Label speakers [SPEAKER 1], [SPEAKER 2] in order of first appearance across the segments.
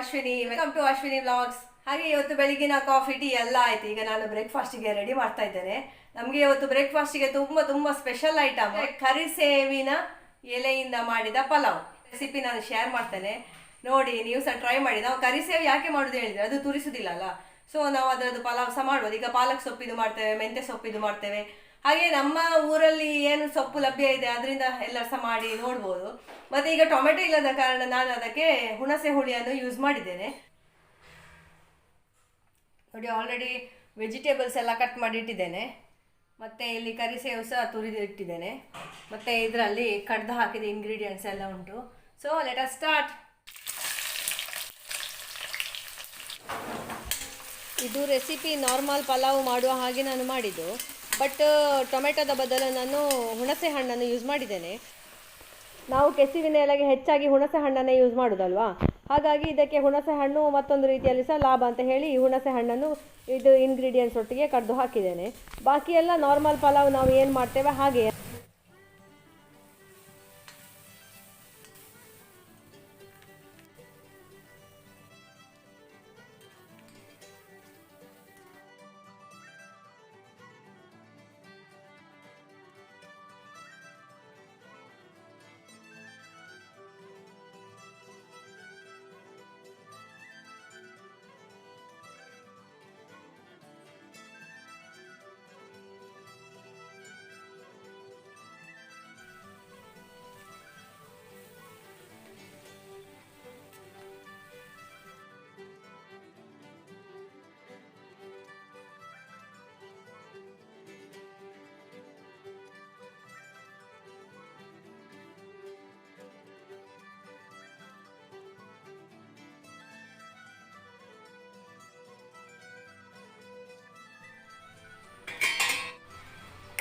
[SPEAKER 1] Ashwini. Welcome to Ashwini vlogs. ಹಾಗೆ ಇವತ್ತು ಬೆಳಿಗಿನ coffee tea ಎಲ್ಲ ಆಯ್ತು. ಈಗ ನಾನು ಬ್ರೇಕ್ಫಾಸ್ಟಿಗೆ ರೆಡಿ ಮಾಡ್ತಾ ಇದ್ದೇನೆ. ನಮಗೆ ಇವತ್ತು ಬ್ರೇಕ್ಫಾಸ್ಟಿಗೆ ತುಂಬಾ ಸ್ಪೆಷಲ್ ಐಟಮ್ ಕರಿಸೇವಿನ ಎಲೆಯಿಂದ ಮಾಡಿದ ಪಲಾವ್ ರೆಸಿಪಿ ನಾನು ಶೇರ್ ಮಾಡ್ತೇನೆ. ನೋಡಿ, ನೀವು ಸಹ ಟ್ರೈ ಮಾಡಿ. ನಾವು ಕರಿಸೇವಿ ಯಾಕೆ ಮಾಡೋದು ಹೇಳಿದ್ರೆ ಅದು ತುರಿಸುದಿಲ್ಲ ಅಲ್ಲ, ಸೊ ನಾವು ಅದರದ್ದು ಪಲಾವ್ ಸಹ ಮಾಡ್ಬೋದು. ಈಗ ಪಾಲಕ್ ಸೊಪ್ಪಿದು ಮಾಡ್ತೇವೆ, ಮೆಂತ್ಯ ಸೊಪ್ಪಿದು ಮಾಡ್ತೇವೆ. ಹಾಗೆ ನಮ್ಮ ಊರಲ್ಲಿ ಏನು ಸೊಪ್ಪು ಲಭ್ಯ ಇದೆ ಅದರಿಂದ ಎಲ್ಲರೂ ಸಹ ಮಾಡಿ ನೋಡ್ಬೋದು. ಮತ್ತೆ ಈಗ ಟೊಮೆಟೊ ಇಲ್ಲದ ಕಾರಣ ನಾನು ಅದಕ್ಕೆ ಹುಣಸೆ ಹುಳಿಯನ್ನು ಯೂಸ್ ಮಾಡಿದ್ದೇನೆ. ನೋಡಿ, ಆಲ್ರೆಡಿ ವೆಜಿಟೇಬಲ್ಸ್ ಎಲ್ಲ ಕಟ್ ಮಾಡಿ ಇಟ್ಟಿದ್ದೇನೆ. ಮತ್ತು ಇಲ್ಲಿ ಕರಿಸೇವು ಸಹ ತುರಿದು ಇಟ್ಟಿದ್ದೇನೆ. ಮತ್ತು ಇದರಲ್ಲಿ ಕಡ್ದು ಹಾಕಿದ ಇಂಗ್ರೀಡಿಯೆಂಟ್ಸ್ ಎಲ್ಲ ಉಂಟು. So let us start. ಇದು ರೆಸಿಪಿ ನಾರ್ಮಲ್ ಪಲಾವ್ ಮಾಡುವ ಹಾಗೆ ನಾನು ಮಾಡಿದ್ದು, ಬಟ್ ಟೊಮೆಟೊದ ಬದಲು ನಾನು ಹುಣಸೆ ಹಣ್ಣನ್ನು ಯೂಸ್ ಮಾಡಿದ್ದೇನೆ. ನಾವು ಕೆಸುವಿನ ಎಲೆಗೆ ಹೆಚ್ಚಾಗಿ ಹುಣಸೆ ಹಣ್ಣನ್ನೇ ಯೂಸ್ ಮಾಡೋದಲ್ವಾ, ಹಾಗಾಗಿ ಇದಕ್ಕೆ ಹುಣಸೆ ಹಣ್ಣು ಮತ್ತೊಂದು ರೀತಿಯಲ್ಲಿ ಸಹ ಲಾಭ ಅಂತ ಹೇಳಿ ಹುಣಸೆ ಹಣ್ಣನ್ನು ಇದು ಇಂಗ್ರೀಡಿಯೆಂಟ್ಸ್ ಒಟ್ಟಿಗೆ ಕಡ್ದು ಹಾಕಿದ್ದೇನೆ. ಬಾಕಿ ಎಲ್ಲ ನಾರ್ಮಲ್ ಪಲಾವ್ ನಾವು ಏನು ಮಾಡ್ತೇವೆ ಹಾಗೆ.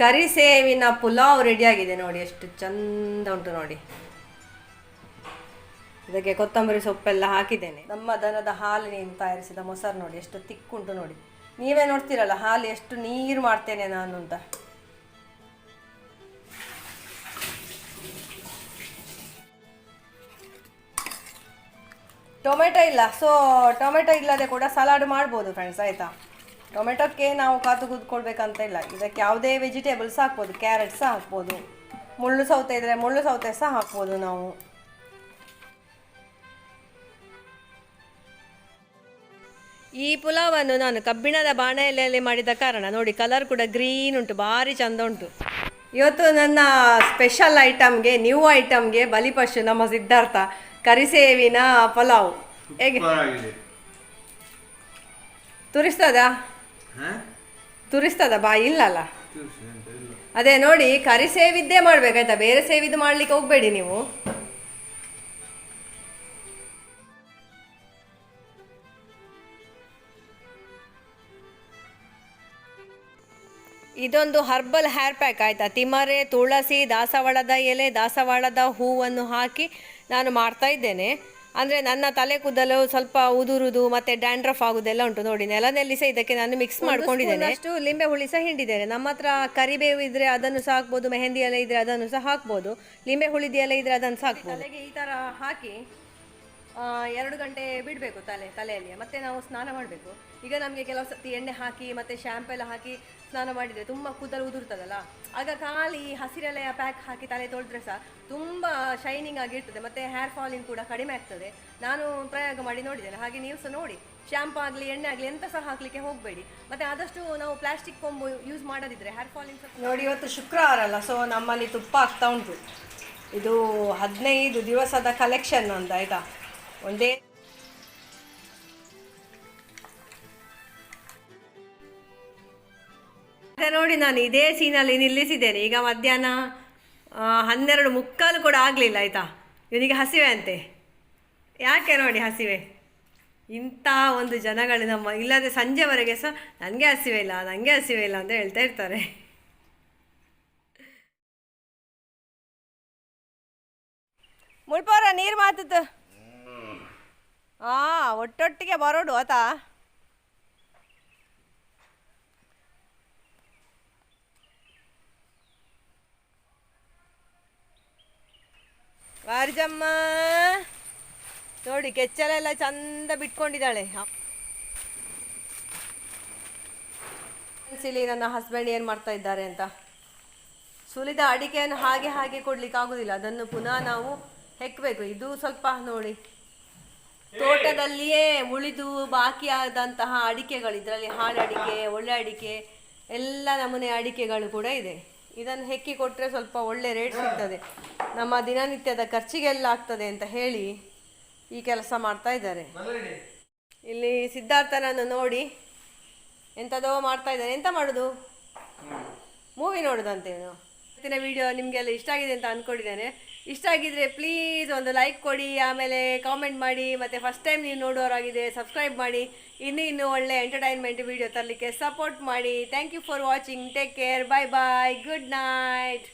[SPEAKER 1] ಕರಿಸೇವಿನ ಪುಲಾವ್ ರೆಡಿಯಾಗಿದೆ. ನೋಡಿ ಎಷ್ಟು ಚಂದ ಉಂಟು ನೋಡಿ. ಇದಕ್ಕೆ ಕೊತ್ತಂಬರಿ ಸೊಪ್ಪೆಲ್ಲ ಹಾಕಿದ್ದೇನೆ. ನಮ್ಮ ದನದ ಹಾಲಿನಿಂದ ತಯಾರಿಸಿದ ಮೊಸರು ನೋಡಿ ಎಷ್ಟು ತಿಕ್ಕುಂಟು ನೋಡಿ. ನೀವೇ ನೋಡ್ತೀರಲ್ಲ ಹಾಲು ಎಷ್ಟು ನೀರು ಮಾಡ್ತೇನೆ ನಾನು ಅಂತ. ಟೊಮೆಟೊ ಇಲ್ಲ, ಸೊ ಟೊಮೆಟೊ ಇಲ್ಲದೆ ಕೂಡ ಸಲಾಡ್ ಮಾಡ್ಬೋದು ಫ್ರೆಂಡ್ಸ್, ಆಯಿತಾ. ಟೊಮೆಟೊಕ್ಕೆ ನಾವು ಕಾತು ಕೂತ್ಕೊಳ್ಬೇಕಂತ ಇಲ್ಲ. ಇದಕ್ಕೆ ಯಾವುದೇ ವೆಜಿಟೇಬಲ್ಸ್ ಹಾಕ್ಬೋದು. ಕ್ಯಾರೆಟ್ ಸಹ ಹಾಕ್ಬೋದು, ಮುಳ್ಳು ಸೌತೆ ಇದ್ದರೆ ಮುಳ್ಳು ಸೌತೆ ಸಹ ಹಾಕ್ಬೋದು ನಾವು. ಈ ಪುಲಾವನ್ನು ನಾನು ಕಬ್ಬಿಣದ ಬಾಣಲೆಯಲ್ಲಿ ಮಾಡಿದ ಕಾರಣ ನೋಡಿ ಕಲರ್ ಕೂಡ ಗ್ರೀನ್ ಉಂಟು, ಭಾರಿ ಚಂದ ಉಂಟು. ಇವತ್ತು ನನ್ನ ಸ್ಪೆಷಲ್ ಐಟಮ್ಗೆ, ನ್ಯೂ ಐಟಮ್ಗೆ ಬಲಿಪಶು ನಮ್ಮ ಸಿದ್ಧಾರ್ಥ ಕರಿಸೇವಿನ ಪಲಾವ್. ಹೇಗೆ ತುರಿಸ್ತದ ಬಾಯಿ ಇಲ್ಲಲ್ಲ. ಅದೇ ನೋಡಿ, ಕರಿಸೇವಿದ್ದೇ ಮಾಡ್ಬೇಕಾಯ್ತಾ, ಬೇರೆ ಸೇವಿದ್ದು ಮಾಡ್ಲಿಕ್ಕೆ ಹೋಗ್ಬೇಡಿ ನೀವು. ಇದೊಂದು ಹರ್ಬಲ್ ಹೇರ್ ಪ್ಯಾಕ್ ಆಯಿತಾ. ತಿಮರೆ, ತುಳಸಿ, ದಾಸವಾಳದ ಎಲೆ, ದಾಸವಾಳದ ಹೂವನ್ನು ಹಾಕಿ ನಾನು ಮಾಡ್ತಾ ಇದ್ದೇನೆ. ಅಂದರೆ ನನ್ನ ತಲೆ ಕೂದಲು ಸ್ವಲ್ಪ ಉದುರುದು ಮತ್ತು ಡ್ಯಾಂಡ್ರಫ್ ಆಗೋದೆಲ್ಲ ಉಂಟು ನೋಡಿ. ನೆಲದಲ್ಲಿ ಸಹ ಇದಕ್ಕೆ ನಾನು ಮಿಕ್ಸ್ ಮಾಡ್ಕೊಂಡಿದ್ದೇನೆ. ಅಷ್ಟು ಲಿಂಬೆ ಹುಳಿ ಸಹ ಹಿಂಡಿದ್ದೇನೆ. ನಮ್ಮ ಹತ್ರ ಕರಿಬೇವು ಇದ್ದರೆ ಅದನ್ನು ಸಹ ಹಾಕ್ಬೋದು, ಮೆಹಂದಿ ಎಲೆ ಇದ್ದರೆ ಅದನ್ನು ಸಹ ಹಾಕ್ಬೋದು, ಲಿಂಬೆ ಹುಳಿದ ಎಲೆ ಇದ್ದರೆ ಅದನ್ನು ಸಹ ಹಾಕ್ಬೋದು. ತಲೆಗೆ ಈ ಥರ ಹಾಕಿ 2 ಗಂಟೆ ಬಿಡಬೇಕು ತಲೆಯಲ್ಲಿ. ಮತ್ತೆ ನಾವು ಸ್ನಾನ ಮಾಡಬೇಕು. ಈಗ ನಮಗೆ ಕೆಲವು ಸರ್ತಿ ಎಣ್ಣೆ ಹಾಕಿ ಮತ್ತು ಶ್ಯಾಂಪು ಎಲ್ಲ ಹಾಕಿ ಸ್ನಾನ ಮಾಡಿದರೆ ತುಂಬ ಕೂದಲು ಉದುರ್ತದಲ್ಲ, ಆಗ ಖಾಲಿ ಹಸಿರೆಲೆಯ ಪ್ಯಾಕ್ ಹಾಕಿ ತಲೆ ತೊಳೆದ್ರೆ ಸಹ ತುಂಬ ಶೈನಿಂಗ್ ಆಗಿರ್ತದೆ ಮತ್ತು ಹೇರ್ ಫಾಲಿಂಗ್ ಕೂಡ ಕಡಿಮೆ ಆಗ್ತದೆ. ನಾನು ಪ್ರಯೋಗ ಮಾಡಿ ನೋಡಿದ್ದೇನೆ. ಹಾಗೆ ನೀವು ಸಹ ನೋಡಿ, ಶ್ಯಾಂಪು ಆಗಲಿ ಎಣ್ಣೆ ಆಗಲಿ ಎಂತ ಸಹ ಹಾಕಲಿಕ್ಕೆ ಹೋಗಬೇಡಿ. ಮತ್ತು ಆದಷ್ಟು ನಾವು ಪ್ಲಾಸ್ಟಿಕ್ ಕೊಂಬು ಯೂಸ್ ಮಾಡದಿದ್ರೆ ಹೇರ್ ಫಾಲಿಂಗ್ ಸಹ ನೋಡಿ. ಇವತ್ತು ಶುಕ್ರವಾರ ಅಲ್ಲ, ಸೊ ನಮ್ಮಲ್ಲಿ ತುಪ್ಪ ಆಗ್ತಾ ಉಂಟು. ಇದು 15 ದಿವಸದ ಕಲೆಕ್ಷನ್ ಅಂತ, ಆಯಿತಾ. ಒಂದೇ ನೋಡಿ, ನಾನು ಇದೇ ಸೀನಲ್ಲಿ ನಿಲ್ಲಿಸಿದ್ದೇನೆ. ಈಗ ಮಧ್ಯಾಹ್ನ 12:45 ಕೂಡ ಆಗಲಿಲ್ಲ, ಆಯಿತಾ. ಇವನಿಗೆ ಹಸಿವೆ ಅಂತೆ. ಯಾಕೆ ನೋಡಿ ಹಸಿವೆ, ಇಂಥ ಒಂದು ಜನಗಳು ನಮ್ಮ. ಇಲ್ಲದೆ ಸಂಜೆವರೆಗೆ ಸಹ ನನಗೆ ಹಸಿವೆ ಇಲ್ಲ ಅಂತ ಹೇಳ್ತಾ ಇರ್ತಾರೆ. ಮುಳ್ಪೋರ ನೀರು ಮಾತದ್ದು ಒಟ್ಟೊಟ್ಟಿಗೆ ಬರೋಡು ಆತಾ. ವಾರ್ಜಮ್ಮ ನೋಡಿ ಕೆಚ್ಚಲೆಲ್ಲ ಚಂದ ಬಿಟ್ಕೊಂಡಿದ್ದಾಳೆ. ಇಲ್ಲಿ ನನ್ನ ಹಸ್ಬೆಂಡ್ ಏನು ಮಾಡ್ತಾ ಇದ್ದಾರೆ ಅಂತ. ಸುಲಿದ ಅಡಿಕೆಯನ್ನು ಹಾಗೆ ಹಾಗೆ ಕೊಡ್ಲಿಕ್ಕೆ ಆಗುದಿಲ್ಲ, ಅದನ್ನು ಪುನಃ ನಾವು ಹೆಕ್ಕಬೇಕು. ಇದು ಸ್ವಲ್ಪ ನೋಡಿ, ತೋಟದಲ್ಲಿಯೇ ಉಳಿದು ಬಾಕಿ ಆದಂತಹ ಅಡಿಕೆಗಳು, ಇದರಲ್ಲಿ ಹಾಳೆ ಅಡಿಕೆ, ಒಳ್ಳೆ ಅಡಿಕೆ, ಎಲ್ಲ ನಮೂನೆ ಅಡಿಕೆಗಳು ಕೂಡ ಇದೆ. ಇದನ್ನು ಹೆಕ್ಕಿ ಕೊಟ್ಟರೆ ಸ್ವಲ್ಪ ಒಳ್ಳೆ ರೇಟ್ ಸಿಗ್ತದೆ, ನಮ್ಮ ದಿನನಿತ್ಯದ ಖರ್ಚಿಗೆಲ್ಲ ಆಗ್ತದೆ ಅಂತ ಹೇಳಿ ಈ ಕೆಲಸ ಮಾಡ್ತಾ ಇದ್ದಾರೆ. ಇಲ್ಲಿ ಸಿದ್ಧಾರ್ಥನನ್ನು ನೋಡಿ ಎಂಥದೋ ಮಾಡ್ತಾ ಇದ್ದಾರೆ. ಎಂತ ಮಾಡೋದು, ಮೂವಿ ನೋಡೋದಂತೇನು. ಇವತ್ತಿನ ವಿಡಿಯೋ ನಿಮಗೆಲ್ಲ ಇಷ್ಟ ಆಗಿದೆ ಅಂತ ಅಂದ್ಕೊಂಡಿದ್ದೇನೆ. ಇಷ್ಟ ಆಗಿದ್ರೆ ಪ್ಲೀಸ್ ಒಂದು ಲೈಕ್ ಕೊಡಿ, ಆಮೇಲೆ ಕಾಮೆಂಟ್ ಮಾಡಿ, ಮತ್ತು ಫಸ್ಟ್ ಟೈಮ್ ನೀವು ನೋಡೋರಾಗಿದೆ ಸಬ್ಸ್ಕ್ರೈಬ್ ಮಾಡಿ. ಇನ್ನೂ ಒಳ್ಳೆ ಎಂಟರ್ಟೈನ್ಮೆಂಟ್ ವಿಡಿಯೋ ತರಲಿಕ್ಕೆ ಸಪೋರ್ಟ್ ಮಾಡಿ. Thank you for watching. Take care. Bye bye. Good night.